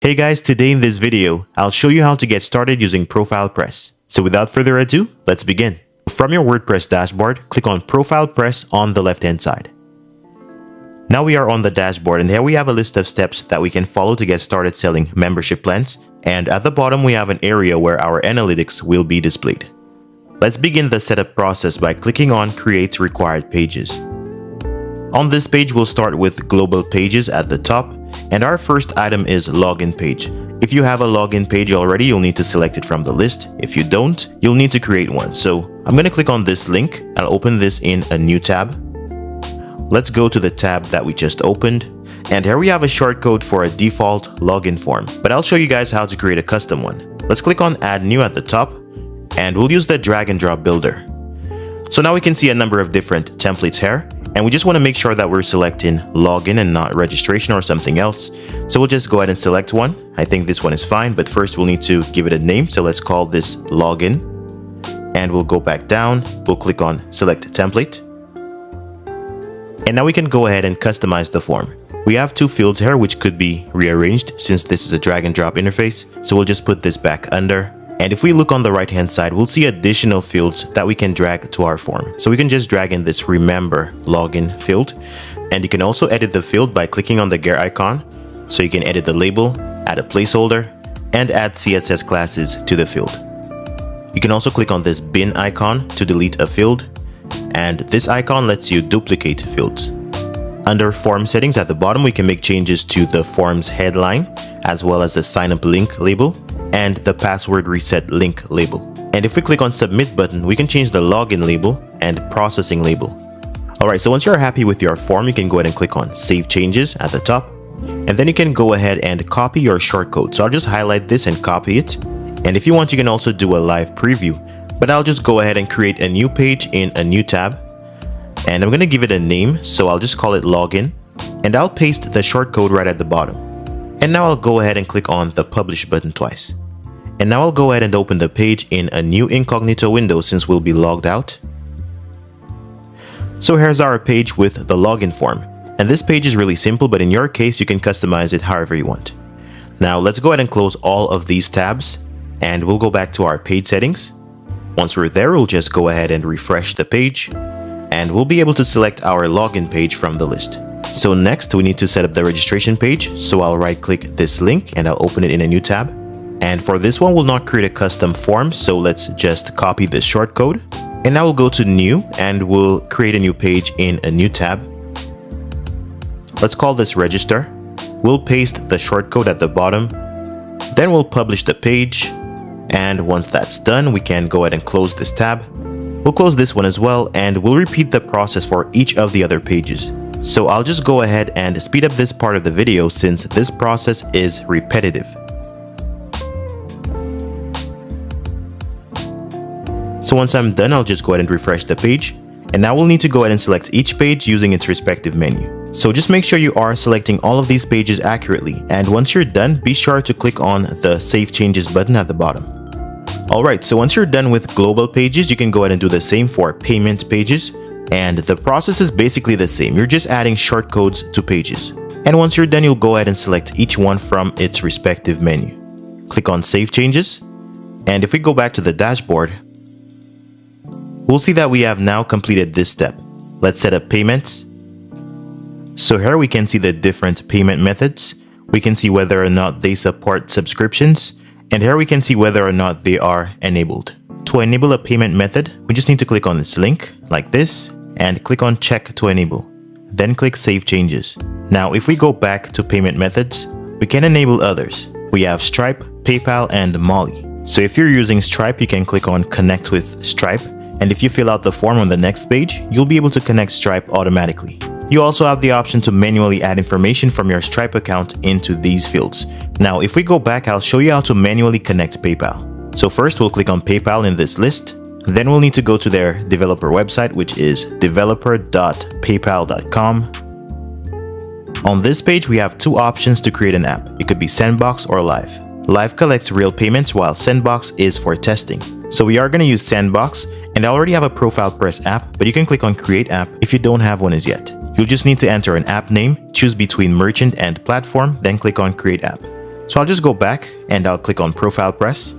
Hey guys, today in this video, I'll show you how to get started using ProfilePress. So without further ado, let's begin. From your WordPress dashboard, click on ProfilePress on the left-hand side. Now we are on the dashboard, and here we have a list of steps that we can follow to get started selling membership plans. And at the bottom, we have an area where our analytics will be displayed. Let's begin the setup process by clicking on Create Required Pages. On this page, we'll start with Global Pages at the top. And our first item is login page. If you have a login page already, you'll need to select it from the list. If you don't, you'll need to create one. So I'm going to click on this link. I'll open this in a new tab. Let's go to the tab that we just opened. And here we have a shortcode for a default login form, but I'll show you guys how to create a custom one. Let's click on Add New at the top, and we'll use the drag and drop builder. So now we can see a number of different templates here. And we just want to make sure that we're selecting login and not registration or something else. So we'll just go ahead and select one. I think this one is fine, but first we'll need to give it a name. So let's call this login. And we'll go back down. We'll click on select template. And now we can go ahead and customize the form. We have two fields here which could be rearranged since this is a drag and drop interface. So we'll just put this back under. And if we look on the right hand side, we'll see additional fields that we can drag to our form. So we can just drag in this remember login field. And you can also edit the field by clicking on the gear icon. So you can edit the label, add a placeholder, and add CSS classes to the field. You can also click on this bin icon to delete a field. And this icon lets you duplicate fields. Under form settings at the bottom, we can make changes to the form's headline, as well as the sign up link label and the password reset link label. And if we click on submit button, we can change the login label and processing label. Alright, so once you're happy with your form, you can go ahead and click on save changes at the top. And then you can go ahead and copy your shortcode. So I'll just highlight this and copy it. And if you want, you can also do a live preview. But I'll just go ahead and create a new page in a new tab. And I'm going to give it a name. So I'll just call it login. And I'll paste the shortcode right at the bottom. And now I'll go ahead and click on the publish button twice. And now I'll go ahead and open the page in a new incognito window since we'll be logged out. So here's our page with the login form. And this page is really simple, but in your case, you can customize it however you want. Now let's go ahead and close all of these tabs and we'll go back to our page settings. Once we're there, we'll just go ahead and refresh the page and we'll be able to select our login page from the list. So next, we need to set up the registration page. So I'll right click this link and I'll open it in a new tab. And for this one, we'll not create a custom form. So let's just copy this shortcode. And now we'll go to new and we'll create a new page in a new tab. Let's call this register. We'll paste the shortcode at the bottom. Then we'll publish the page. And once that's done, we can go ahead and close this tab. We'll close this one as well. And we'll repeat the process for each of the other pages. So I'll just go ahead and speed up this part of the video since this process is repetitive. So once I'm done, I'll just go ahead and refresh the page. And now we'll need to go ahead and select each page using its respective menu. So just make sure you are selecting all of these pages accurately. And once you're done, be sure to click on the Save Changes button at the bottom. Alright, so once you're done with global pages, you can go ahead and do the same for payment pages. And the process is basically the same. You're just adding shortcodes to pages. And once you're done, you'll go ahead and select each one from its respective menu. Click on Save Changes. And if we go back to the dashboard, we'll see that we have now completed this step. Let's set up payments. So here we can see the different payment methods. We can see whether or not they support subscriptions. And here we can see whether or not they are enabled. To enable a payment method, we just need to click on this link like this and click on check to enable. Then click save changes. Now, if we go back to payment methods, we can enable others. We have Stripe, PayPal, and Molly. So if you're using Stripe, you can click on connect with Stripe. And if you fill out the form on the next page, you'll be able to connect Stripe automatically. You also have the option to manually add information from your Stripe account into these fields. Now, if we go back, I'll show you how to manually connect PayPal. So first, we'll click on PayPal in this list. Then we'll need to go to their developer website, which is developer.paypal.com. On this page, we have two options to create an app. It could be Sandbox or Live. Live collects real payments while Sandbox is for testing. So we are going to use Sandbox, and I already have a ProfilePress app, but you can click on Create App if you don't have one as yet. You'll just need to enter an app name, choose between merchant and platform, then click on Create App. So I'll just go back and I'll click on ProfilePress.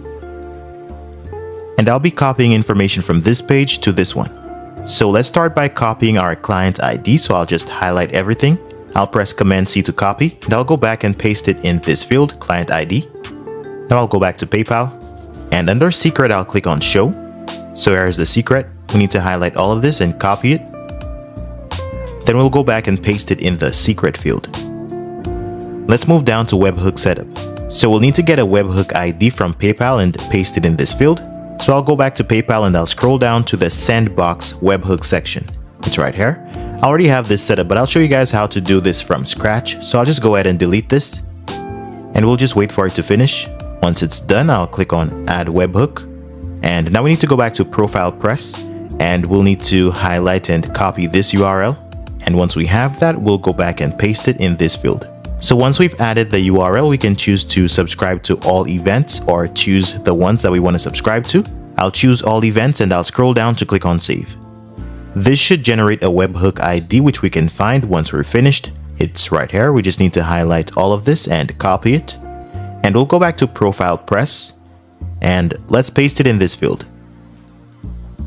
And I'll be copying information from this page to this one. So let's start by copying our client ID. So I'll just highlight everything. I'll press Command C to copy, and I'll go back and paste it in this field, client ID. Now I'll go back to PayPal, and under secret, I'll click on show. So here's the secret. We need to highlight all of this and copy it. Then we'll go back and paste it in the secret field. Let's move down to webhook setup. So we'll need to get a webhook ID from PayPal and paste it in this field. So I'll go back to PayPal and I'll scroll down to the sandbox webhook section. It's right here. I already have this set up, but I'll show you guys how to do this from scratch. So I'll just go ahead and delete this and we'll just wait for it to finish. Once it's done, I'll click on add webhook. And now we need to go back to ProfilePress and we'll need to highlight and copy this URL. And once we have that, we'll go back and paste it in this field. So once we've added the URL, we can choose to subscribe to all events or choose the ones that we want to subscribe to. I'll choose all events and I'll scroll down to click on save. This should generate a webhook ID, which we can find once we're finished. It's right here. We just need to highlight all of this and copy it. And we'll go back to ProfilePress and let's paste it in this field.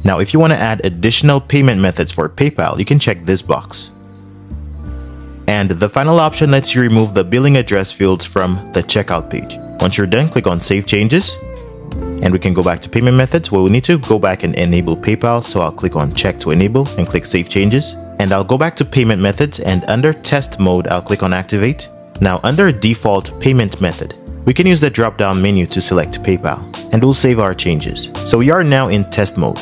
Now, if you want to add additional payment methods for PayPal, you can check this box. And the final option lets you remove the billing address fields from the checkout page. Once you're done, click on Save Changes. And we can go back to payment methods where we need to go back and enable PayPal. So I'll click on Check to Enable and click Save Changes. And I'll go back to payment methods and under Test Mode, I'll click on Activate. Now under Default Payment Method, we can use the drop-down menu to select PayPal and we'll save our changes. So we are now in test mode.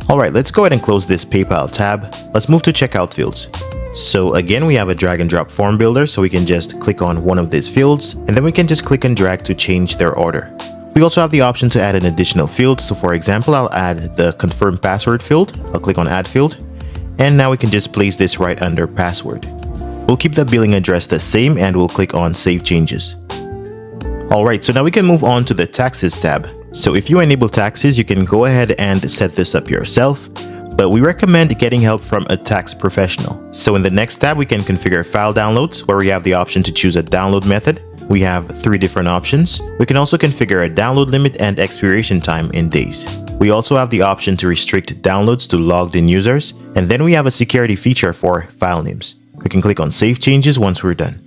All right, let's go ahead and close this PayPal tab. Let's move to checkout fields. So again, we have a drag and drop form builder, so we can just click on one of these fields and then we can just click and drag to change their order. We also have the option to add an additional field. So for example, I'll add the confirm password field. I'll click on add field and now we can just place this right under password. We'll keep the billing address the same and we'll click on save changes. All right, so now we can move on to the taxes tab. So if you enable taxes, you can go ahead and set this up yourself, but we recommend getting help from a tax professional. So in the next tab, we can configure file downloads where we have the option to choose a download method. We have 3 different options. We can also configure a download limit and expiration time in days. We also have the option to restrict downloads to logged in users. And then we have a security feature for file names. We can click on save changes once we're done.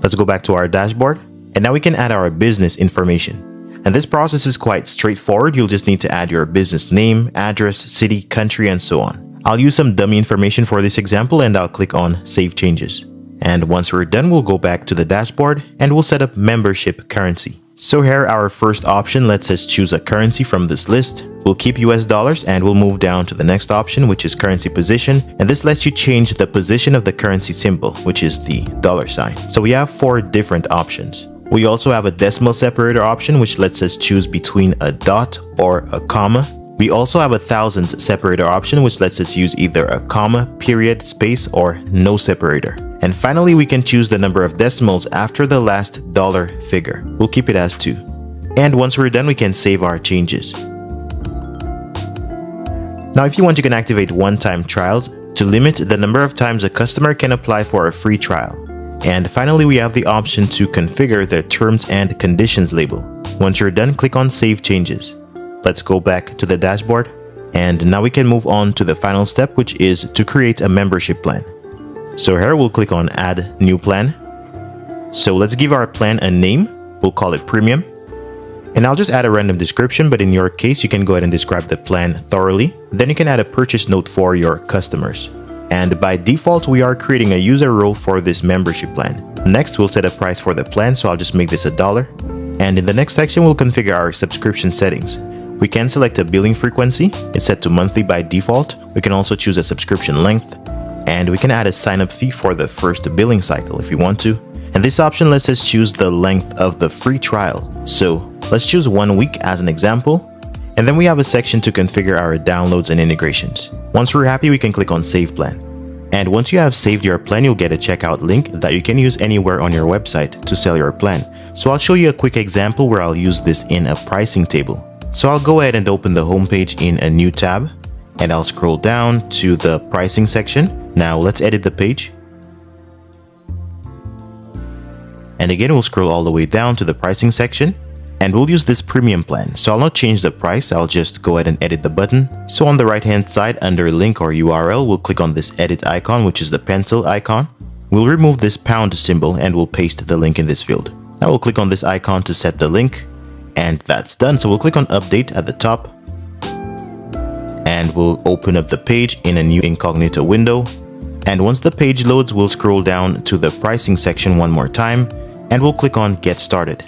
Let's go back to our dashboard. And now we can add our business information. And this process is quite straightforward. You'll just need to add your business name, address, city, country, and so on. I'll use some dummy information for this example and I'll click on Save Changes. And once we're done, we'll go back to the dashboard and we'll set up membership currency. So here, our first option lets us choose a currency from this list. We'll keep US dollars and we'll move down to the next option, which is currency position. And this lets you change the position of the currency symbol, which is the $sign. So we have 4 different options. We also have a decimal separator option, which lets us choose between a dot or a comma. We also have a thousands separator option, which lets us use either a comma, period, space, or no separator. And finally, we can choose the number of decimals after the last dollar figure. We'll keep it as 2. And once we're done, we can save our changes. Now, if you want, you can activate one-time trials to limit the number of times a customer can apply for a free trial. And finally, we have the option to configure the terms and conditions label. Once you're done, click on Save Changes. Let's go back to the dashboard. And now we can move on to the final step, which is to create a membership plan. So here we'll click on Add New Plan. So let's give our plan a name. We'll call it Premium. And I'll just add a random description, but in your case, you can go ahead and describe the plan thoroughly. Then you can add a purchase note for your customers. And by default, we are creating a user role for this membership plan. Next, we'll set a price for the plan, so I'll just make this $1. And in the next section, we'll configure our subscription settings. We can select a billing frequency. It's set to monthly by default. We can also choose a subscription length. And we can add a sign-up fee for the first billing cycle if we want to. And this option lets us choose the length of the free trial. So let's choose 1 week as an example. And then we have a section to configure our downloads and integrations. Once we're happy, we can click on Save Plan. And once you have saved your plan, you'll get a checkout link that you can use anywhere on your website to sell your plan. So I'll show you a quick example where I'll use this in a pricing table. So I'll go ahead and open the homepage in a new tab, and I'll scroll down to the pricing section. Now let's edit the page. And again, we'll scroll all the way down to the pricing section. And we'll use this premium plan. So I'll not change the price, I'll just go ahead and edit the button. So on the right hand side under link or URL, we'll click on this edit icon, which is the pencil icon. We'll remove this pound symbol and we'll paste the link in this field. Now we'll click on this icon to set the link, and that's done. So we'll click on update at the top, and we'll open up the page in a new incognito window. And once the page loads, we'll scroll down to the pricing section one more time, and we'll click on get started.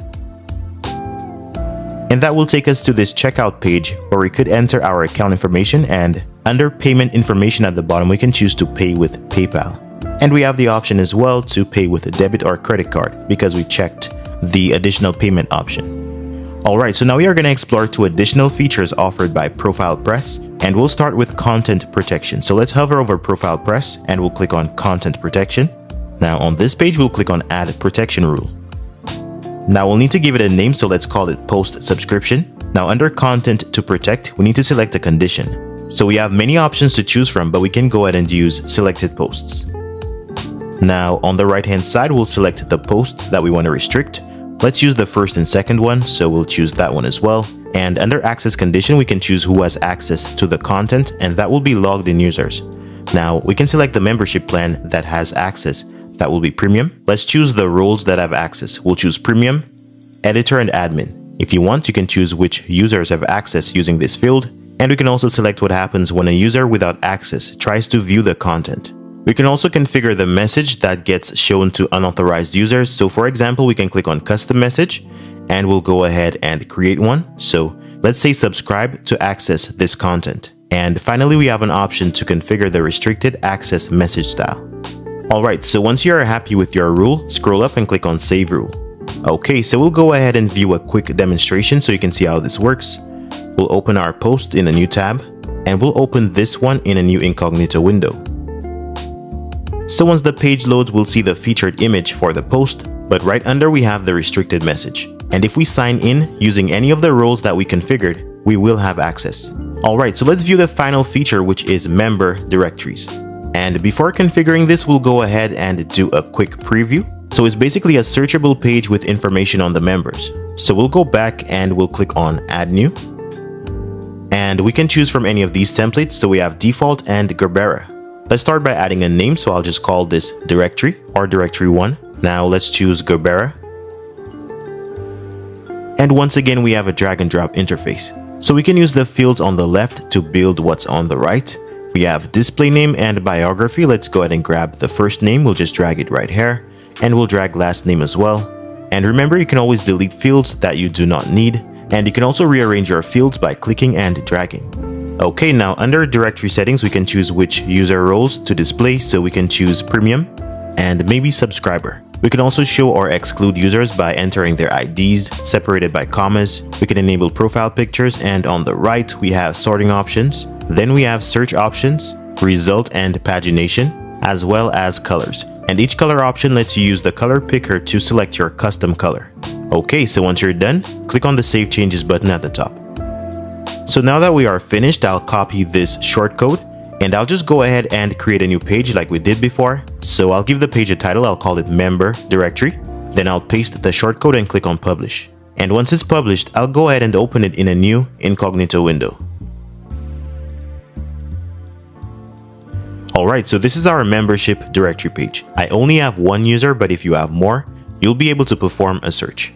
And that will take us to this checkout page where we could enter our account information, and under payment information at the bottom, we can choose to pay with PayPal. And we have the option as well to pay with a debit or credit card because we checked the additional payment option. Alright, so now we are going to explore two additional features offered by ProfilePress, and we'll start with content protection. So let's hover over ProfilePress and we'll click on content protection. Now on this page, we'll click on add protection rule. Now we'll need to give it a name, so let's call it post subscription. Now under content to protect, we need to select a condition. So we have many options to choose from, but we can go ahead and use selected posts. Now on the right hand side, we'll select the posts that we want to restrict. Let's use the first and second one, so we'll choose that one as well. And under access condition, we can choose who has access to the content, and that will be logged in users. Now we can select the membership plan that has access. That will be premium. Let's choose the roles that have access. We'll choose premium, editor, and admin. If you want, you can choose which users have access using this field. And we can also select what happens when a user without access tries to view the content. We can also configure the message that gets shown to unauthorized users. So for example, we can click on custom message and we'll go ahead and create one. So let's say subscribe to access this content. And finally, we have an option to configure the restricted access message style. Alright, so once you are happy with your rule, scroll up and click on save rule. Okay, so we'll go ahead and view a quick demonstration so you can see how this works. We'll open our post in a new tab, and we'll open this one in a new incognito window. So once the page loads, we'll see the featured image for the post, but right under we have the restricted message. And if we sign in using any of the roles that we configured, we will have access. Alright, so let's view the final feature, which is member directories. And before configuring this, we'll go ahead and do a quick preview. So it's basically a searchable page with information on the members. So we'll go back and we'll click on add new. And we can choose from any of these templates. So we have default and Gerbera. Let's start by adding a name, so I'll just call this directory or directory 1. Now let's choose Gerbera. And once again, we have a drag and drop interface. So we can use the fields on the left to build what's on the right. We have display name and biography. Let's go ahead and grab the first name. We'll just drag it right here, and we'll drag last name as well. And remember, you can always delete fields that you do not need. And you can also rearrange your fields by clicking and dragging. Okay, now under directory settings, we can choose which user roles to display. So we can choose premium and maybe subscriber. We can also show or exclude users by entering their IDs separated by commas. We can enable profile pictures, and on the right, we have sorting options. Then we have search options, result and pagination, as well as colors. And each color option lets you use the color picker to select your custom color. Okay, so once you're done, click on the Save Changes button at the top. So now that we are finished, I'll copy this shortcode and I'll just go ahead and create a new page like we did before. So I'll give the page a title, I'll call it member directory. Then I'll paste the shortcode and click on publish. And once it's published, I'll go ahead and open it in a new incognito window. Alright, so this is our membership directory page. I only have one user, but if you have more, you'll be able to perform a search.